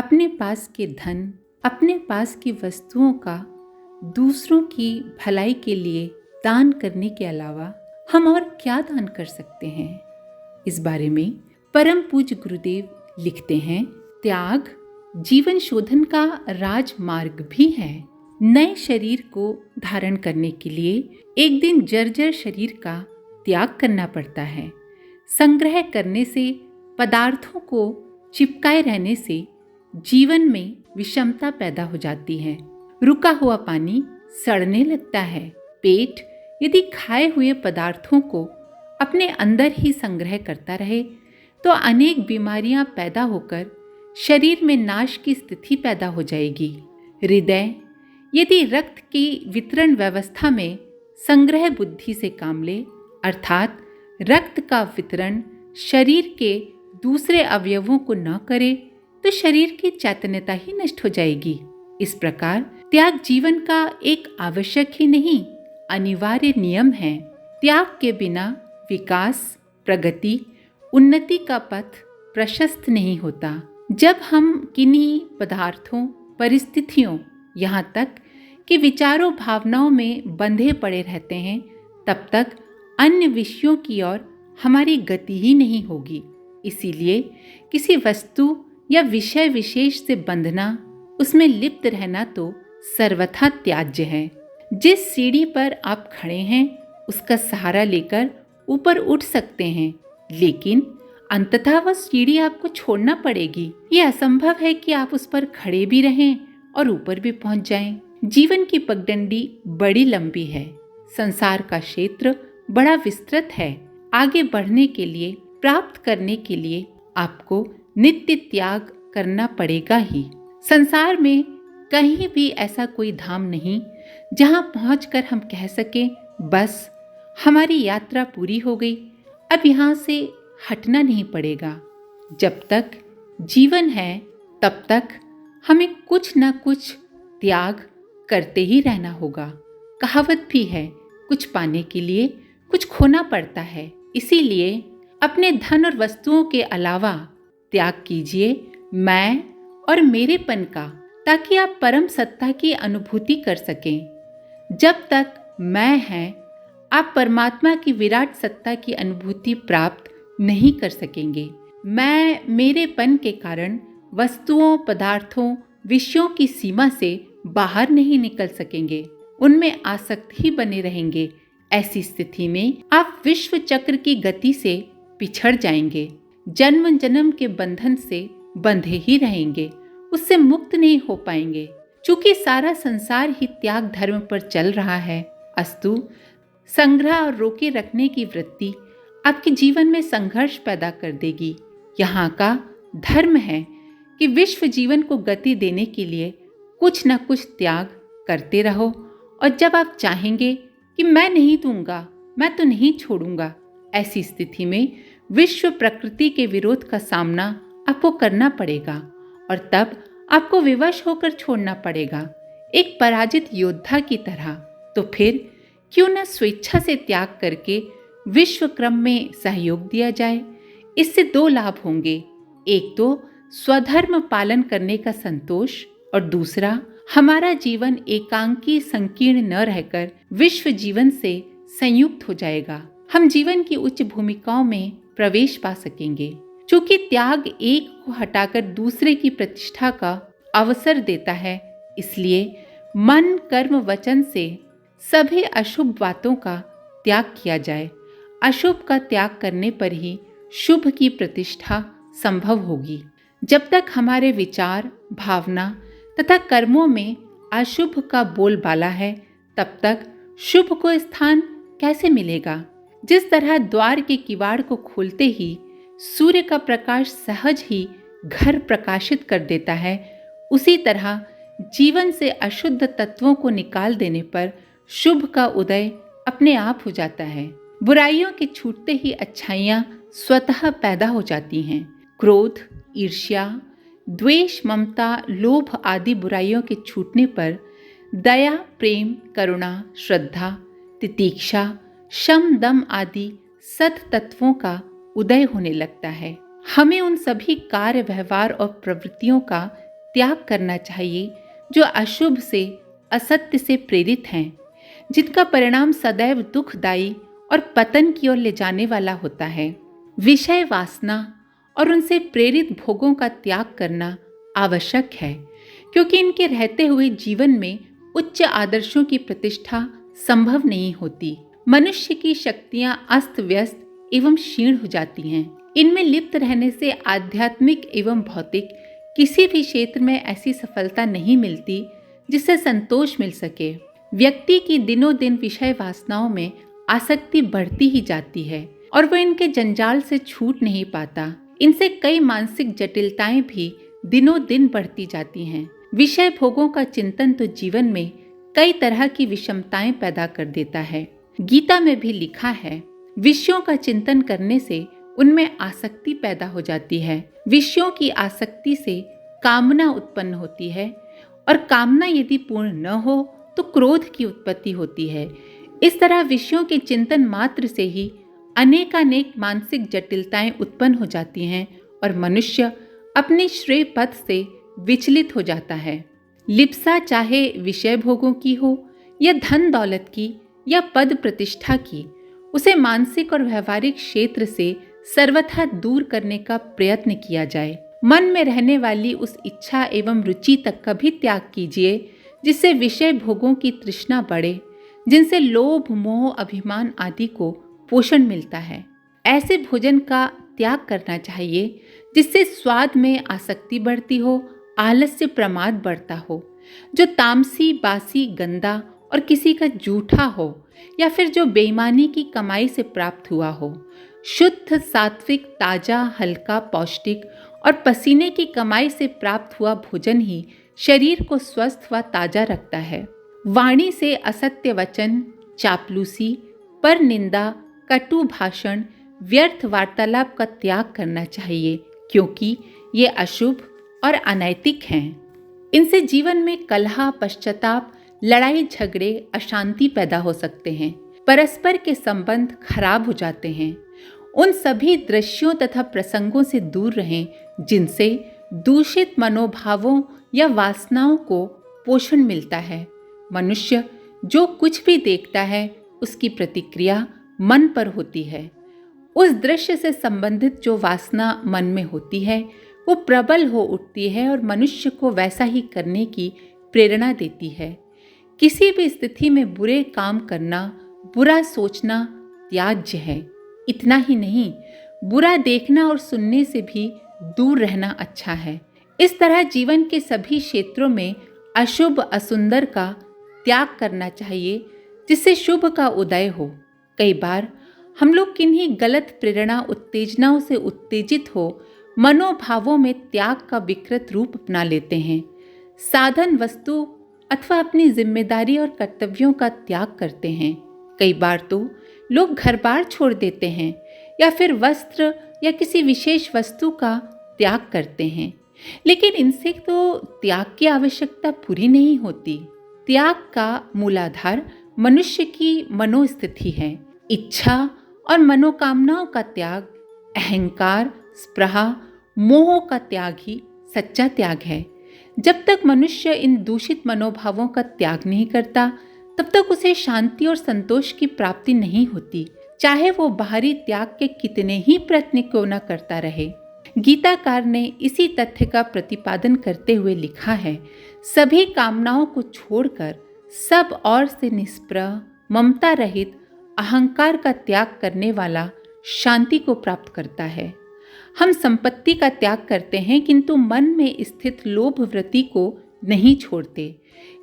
अपने पास के धन, अपने पास की वस्तुओं का दूसरों की भलाई के लिए दान करने के अलावा हम और क्या दान कर सकते हैं? इस बारे में परम पूज्य गुरुदेव लिखते हैं, त्याग जीवन शोधन का राजमार्ग भी है। नए शरीर को धारण करने के लिए एक दिन जर्जर शरीर का त्याग करना पड़ता है। संग्रह करने से, पदार्थों को चिपकाए रहने से जीवन में विषमता पैदा हो जाती है। रुका हुआ पानी सड़ने लगता है। पेट यदि खाए हुए पदार्थों को अपने अंदर ही संग्रह करता रहे तो अनेक बीमारियां पैदा होकर शरीर में नाश की स्थिति पैदा हो जाएगी। हृदय यदि रक्त की वितरण व्यवस्था में संग्रह बुद्धि से काम ले, अर्थात रक्त का वितरण शरीर के दूसरे अवयवों को न करे, तो शरीर की चैतन्यता ही नष्ट हो जाएगी। इस प्रकार त्याग जीवन का एक आवश्यक ही नहीं, अनिवार्य नियम है। त्याग के बिना विकास, प्रगति, उन्नति का पथ प्रशस्त नहीं होता। जब हम किन्हीं पदार्थों, परिस्थितियों, यहाँ तक कि विचारों, भावनाओं में बंधे पड़े रहते हैं, तब तक अन्य विषयों की ओर हमारी गति ही नहीं होगी। इसीलिए किसी वस्तु या विषय विशेष से बंधना, उसमें लिप्त रहना तो सर्वथा त्याज्य है। जिस सीढ़ी पर आप खड़े हैं उसका सहारा लेकर ऊपर उठ सकते हैं, लेकिन अंततः वह सीढ़ी आपको छोड़ना पड़ेगी। यह असंभव है कि आप उस पर खड़े भी रहें और ऊपर भी पहुंच जाएं। जीवन की पगडंडी बड़ी लंबी है। संसार का क्षेत्र बड़ा विस्तृत है। आगे बढ़ने के लिए, प्राप्त करने के लिए आपको नित्य त्याग करना पड़ेगा ही। संसार में कहीं भी ऐसा कोई धाम नहीं जहां पहुंचकर हम कह सकें, बस हमारी यात्रा पूरी हो गई, अब यहाँ से हटना नहीं पड़ेगा। जब तक जीवन है तब तक हमें कुछ न कुछ त्याग करते ही रहना होगा। कहावत भी है, कुछ पाने के लिए कुछ खोना पड़ता है। इसीलिए अपने धन और वस्तुओं के अलावा त्याग कीजिए मैं और मेरेपन का, ताकि आप परम सत्ता की अनुभूति कर सकें। जब तक मैं है, आप परमात्मा की विराट सत्ता की अनुभूति प्राप्त नहीं कर सकेंगे। मैं मेरेपन के कारण वस्तुओं, पदार्थों, विषयों की सीमा से बाहर नहीं निकल सकेंगे, उनमें आसक्त ही बने रहेंगे। ऐसी स्थिति में आप विश्व चक्र की गति से पिछड़ जाएंगे, जन्म जन्म के बंधन से बंधे ही रहेंगे, उससे मुक्त नहीं हो पाएंगे। चूंकि सारा संसार ही त्याग धर्म पर चल रहा है, अस्तु संग्रह और रोके रखने की वृत्ति आपके जीवन में संघर्ष पैदा कर देगी। यहाँ का धर्म है कि विश्व जीवन को गति देने के लिए कुछ न कुछ त्याग करते रहो, और जब आप चाहेंगे कि मैं नहीं दूंगा, मैं तो नहीं छोड़ूंगा, ऐसी स्थिति में विश्व प्रकृति के विरोध का सामना आपको करना पड़ेगा, और तब आपको विवश होकर छोड़ना पड़ेगा, एक पराजित योद्धा की तरह। तो फिर क्यों न स्वेच्छा से त्याग करके विश्व क्रम में सहयोग दिया जाए। इससे दो लाभ होंगे, एक तो स्वधर्म पालन करने का संतोष, और दूसरा हमारा जीवन एकांकी संकीर्ण न रहकर विश्व जीवन से संयुक्त हो जाएगा। हम जीवन की उच्च भूमिकाओं में प्रवेश पा सकेंगे। चूंकि त्याग एक को हटाकर दूसरे की प्रतिष्ठा का अवसर देता है, इसलिए मन, कर्म, वचन से सभी अशुभ बातों का त्याग किया जाए। अशुभ का त्याग करने पर ही शुभ की प्रतिष्ठा संभव होगी। जब तक हमारे विचार, भावना तथा कर्मों में अशुभ का बोलबाला है, तब तक शुभ को स्थान कैसे मिलेगा। जिस तरह द्वार के किवाड़ को खोलते ही सूर्य का प्रकाश सहज ही घर प्रकाशित कर देता है, उसी तरह जीवन से अशुद्ध तत्वों को निकाल देने पर शुभ का उदय अपने आप हो जाता है। बुराइयों के छूटते ही अच्छाइयाँ स्वतः पैदा हो जाती हैं। क्रोध, ईर्ष्या, द्वेष, ममता, लोभ आदि बुराइयों के छूटने पर दया, प्रेम, करुणा, श्रद्धा, तितीक्षा, शम, दम आदि सत तत्वों का उदय होने लगता है। हमें उन सभी कार्य, व्यवहार और प्रवृत्तियों का त्याग करना चाहिए जो अशुभ से, असत्य से प्रेरित हैं, जिनका परिणाम सदैव दुखदायी और पतन की ओर ले जाने वाला होता है। विषय वासना और उनसे प्रेरित भोगों का त्याग करना आवश्यक है, क्योंकि इनके रहते हुए जीवन में उच्च आदर्शों की प्रतिष्ठा संभव नहीं होती। मनुष्य की शक्तियां अस्त व्यस्त एवं क्षीण हो जाती हैं। इनमें लिप्त रहने से आध्यात्मिक एवं भौतिक किसी भी क्षेत्र में ऐसी सफलता नहीं मिलती जिससे संतोष मिल सके। व्यक्ति की दिनों दिन विषय वासनाओं में आसक्ति बढ़ती ही जाती है और वह इनके जंजाल से छूट नहीं पाता। इनसे कई मानसिक जटिलताएं भी दिनों दिन बढ़ती जाती हैं। विषय भोगों का चिंतन तो जीवन में कई तरह की विषमताएं पैदा कर देता है। गीता में भी लिखा है, विषयों का चिंतन करने से उनमें आसक्ति पैदा हो जाती है। विषयों की आसक्ति से कामना उत्पन्न होती है और कामना यदि पूर्ण न हो तो क्रोध की उत्पत्ति होती है। इस तरह विषयों के चिंतन मात्र से ही अनेकानेक मानसिक जटिलताएं उत्पन्न हो जाती हैं और मनुष्य अपने श्रेय पथ से विचलित हो जाता है। लिप्सा चाहे विषय भोगों की हो या धन दौलत की या पद प्रतिष्ठा की, उसे मानसिक और व्यवहारिक क्षेत्र से सर्वथा दूर करने का प्रयत्न किया जाए। मन में रहने वाली उस इच्छा एवं रुचि तक का भी त्याग कीजिए जिससे विषय भोगों की तृष्णा बढ़े, जिनसे लोभ, मोह, अभिमान आदि को पोषण मिलता है। ऐसे भोजन का त्याग करना चाहिए जिससे स्वाद में आसक्ति बढ़ती हो, आलस्य प्रमाद बढ़ता हो, जो तामसी, बासी, गंदा और किसी का जूठा हो या फिर जो बेईमानी की कमाई से प्राप्त हुआ हो। शुद्ध, सात्विक, ताजा, हल्का, पौष्टिक और पसीने की कमाई से प्राप्त हुआ भोजन ही शरीर को स्वस्थ व ताजा रखता है। वाणी से असत्य वचन, चापलूसी, पर निंदा, कटु भाषण, व्यर्थ वार्तालाप का त्याग करना चाहिए, क्योंकि ये अशुभ और अनैतिक हैं। इनसे जीवन में कलह, पश्चाताप, लड़ाई झगड़े, अशांति पैदा हो सकते हैं। परस्पर के संबंध खराब हो जाते हैं। उन सभी दृश्यों तथा प्रसंगों से दूर रहें जिनसे दूषित मनोभावों या वासनाओं को पोषण मिलता है। मनुष्य जो कुछ भी देखता है उसकी प्रतिक्रिया मन पर होती है। उस दृश्य से संबंधित जो वासना मन में होती है वो प्रबल हो उठती है और मनुष्य को वैसा ही करने की प्रेरणा देती है। किसी भी स्थिति में बुरे काम करना, बुरा सोचना त्याज्य है। इतना ही नहीं, बुरा देखना और सुनने से भी दूर रहना अच्छा है। इस तरह जीवन के सभी क्षेत्रों में अशुभ, असुंदर का त्याग करना चाहिए जिससे शुभ का उदय हो। कई बार हम लोग किन्हीं गलत प्रेरणा, उत्तेजनाओं से उत्तेजित हो मनोभावों में त्याग का विकृत रूप अपना लेते हैं। साधन, वस्तु अथवा अपनी जिम्मेदारी और कर्तव्यों का त्याग करते हैं। कई बार तो लोग घर बार छोड़ देते हैं या फिर वस्त्र या किसी विशेष वस्तु का त्याग करते हैं, लेकिन इनसे तो त्याग की आवश्यकता पूरी नहीं होती। त्याग का मूलाधार मनुष्य की मनोस्थिति है। इच्छा और मनोकामनाओं का त्याग, अहंकार, स्पृहा, मोह का त्याग ही सच्चा त्याग है। जब तक मनुष्य इन दूषित मनोभावों का त्याग नहीं करता तब तक उसे शांति और संतोष की प्राप्ति नहीं होती, चाहे वो बाहरी त्याग के कितने ही प्रयत्न क्यों न करता रहे। गीताकार ने इसी तथ्य का प्रतिपादन करते हुए लिखा है, सभी कामनाओं को छोड़कर सब और से निष्प्रह, ममता रहित, अहंकार का त्याग करने वाला शांति को प्राप्त करता है। हम संपत्ति का त्याग करते हैं किंतु मन में स्थित लोभ वृत्ति को नहीं छोड़ते।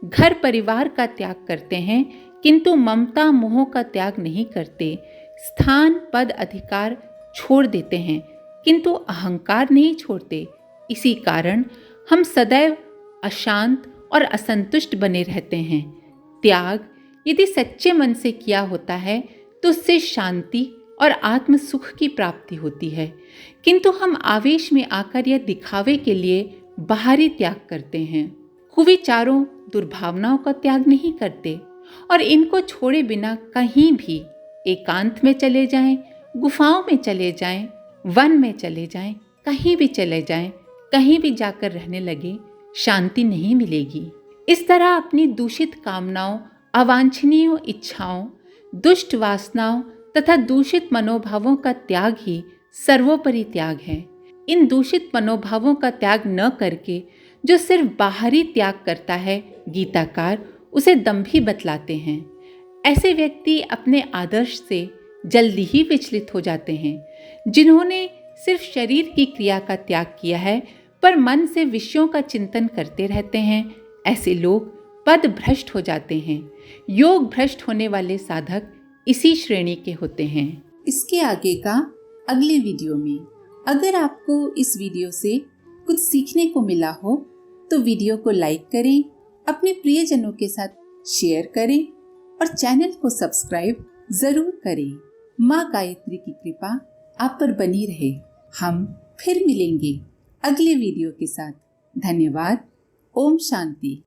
घर परिवार का त्याग करते हैं किंतु ममता, मोह का त्याग नहीं करते। स्थान, पद, अधिकार छोड़ देते हैं किंतु अहंकार नहीं छोड़ते। इसी कारण हम सदैव अशांत और असंतुष्ट बने रहते हैं। त्याग यदि सच्चे मन से किया होता है तो उससे शांति और आत्म सुख की प्राप्ति होती है, किंतु हम आवेश में आकर यह दिखावे के लिए बाहरी त्याग करते हैं। कुविचारों, दुर्भावनाओं का त्याग नहीं करते और इनको छोड़े बिना कहीं भी एकांत में चले जाएं, गुफाओं में चले जाएं, वन में चले जाएं, कहीं भी चले जाएं, कहीं भी जाकर रहने लगे, शांति नहीं मिलेगी। इस तरह अपनी दूषित कामनाओं, अवांछनीय इच्छाओं, दुष्ट वासनाओं तथा दूषित मनोभावों का त्याग ही सर्वोपरि त्याग है। इन दूषित मनोभावों का त्याग न करके जो सिर्फ बाहरी त्याग करता है, गीताकार उसे दंभी बतलाते हैं। ऐसे व्यक्ति अपने आदर्श से जल्दी ही विचलित हो जाते हैं। जिन्होंने सिर्फ शरीर की क्रिया का त्याग किया है पर मन से विषयों का चिंतन करते रहते हैं, ऐसे लोग पद भ्रष्ट हो जाते हैं। योग भ्रष्ट होने वाले साधक इसी श्रेणी के होते हैं। इसके आगे का अगले वीडियो में। अगर आपको इस वीडियो से कुछ सीखने को मिला हो तो वीडियो को लाइक करें, अपने प्रियजनों के साथ शेयर करें और चैनल को सब्सक्राइब जरूर करें। माँ गायत्री की कृपा आप पर बनी रहे। हम फिर मिलेंगे अगले वीडियो के साथ। धन्यवाद। ओम शांति।